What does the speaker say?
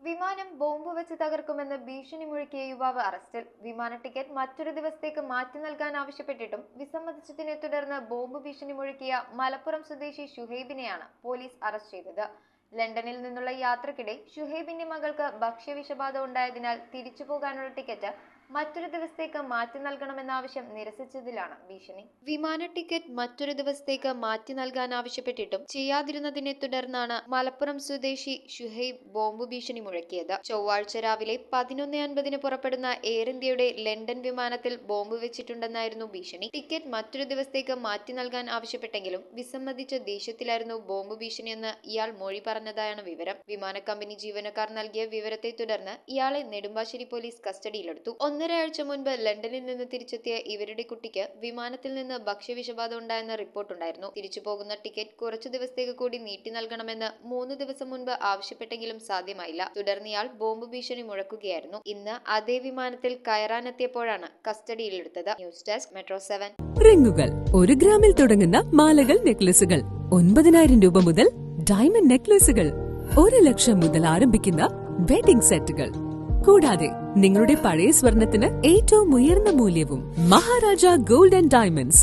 വിമാനം ബോംബ് വെച്ച് തകർക്കുമെന്ന് ഭീഷണി മുഴക്കിയ യുവാവ് അറസ്റ്റിൽ. വിമാന ടിക്കറ്റ് മറ്റൊരു ദിവസത്തേക്ക് മാറ്റി നൽകാൻ ആവശ്യപ്പെട്ടിട്ടും വിസമ്മതിച്ചതിനെ തുടർന്ന് ബോംബ് ഭീഷണി മുഴക്കിയ മലപ്പുറം സ്വദേശി ഷുഹൈബിനെയാണ് പോലീസ് അറസ്റ്റ് ചെയ്തത്. ലണ്ടനിൽ നിന്നുള്ള യാത്രക്കിടെ ഷുഹൈബിന്റെ മകൾക്ക് ഭക്ഷ്യവിഷബാധ ഉണ്ടായതിനാൽ തിരിച്ചു പോകാനുള്ള ടിക്കറ്റ് മറ്റൊരു ദിവസത്തേക്ക് മാറ്റി നൽകണമെന്ന ആവശ്യം നിരസിച്ചതിലാണ് ഭീഷണി. വിമാന ടിക്കറ്റ് മറ്റൊരു ദിവസത്തേക്ക് മാറ്റി നൽകാൻ ആവശ്യപ്പെട്ടിട്ടും ചെയ്യാതിരുന്നതിനെ തുടർന്നാണ് മലപ്പുറം സ്വദേശി ഷുഹൈബ് ബോംബ് ഭീഷണി മുഴക്കിയത്. ചൊവ്വാഴ്ച രാവിലെ 11:50 പുറപ്പെടുന്ന എയർ ഇന്ത്യയുടെ ലണ്ടൻ വിമാനത്തിൽ ബോംബ് വെച്ചിട്ടുണ്ടെന്നായിരുന്നു ഭീഷണി. ടിക്കറ്റ് മറ്റൊരു ദിവസത്തേക്ക് മാറ്റി നൽകാൻ ആവശ്യപ്പെട്ടെങ്കിലും വിസമ്മതിച്ച ദേഷ്യത്തിലായിരുന്നു ബോംബ് ഭീഷണിയെന്ന് ഇയാൾ മൊഴി പറഞ്ഞതായാണ് വിവരം. വിമാന കമ്പനി ജീവനക്കാർ നൽകിയ വിവരത്തെ തുടർന്ന് ഇയാളെ നെടുമ്പാശ്ശേരി പോലീസ് കസ്റ്റഡിയിലെടുത്തു. 1.5 ആഴ്ച മുൻപ് ലണ്ടനിൽ നിന്ന് തിരിച്ചെത്തിയ ഇവരുടെ കുട്ടിക്ക് വിമാനത്തിൽ നിന്ന് ഭക്ഷ്യവിഷബാധ ഉണ്ടായെന്ന റിപ്പോർട്ടുണ്ടായിരുന്നു. തിരിച്ചു പോകുന്ന ടിക്കറ്റ് കുറച്ചു ദിവസത്തേക്ക് കൂടി നീട്ടി നൽകണമെന്ന് 3 ദിവസം മുൻപ് ആവശ്യപ്പെട്ടെങ്കിലും സാധ്യമായില്ല. തുടർന്ന് ഇയാൾ ബോംബ് ഭീഷണി മുഴക്കുകയായിരുന്നു. ഇന്ന് അതേ വിമാനത്തിൽ കയറാനെത്തിയപ്പോഴാണ് കസ്റ്റഡിയിലെടുത്തത്. News desk metro 7. റിങ്ങുകൾ 1 ഗ്രാമിൽ തുടങ്ങുന്ന മാലകൾ, നെക്ലസുകൾ 9,000 രൂപ മുതൽ ഡയമണ്ട് നെക്ലസുകൾ 1 ലക്ഷം മുതൽ ആരംഭിക്കുന്ന വെഡിംഗ് സെറ്റുകൾ. കൂടാതെ നിങ്ങളുടെ പഴയ സ്വർണത്തിന് ഏറ്റവും ഉയർന്ന മൂല്യവും. Maharaja gold and diamonds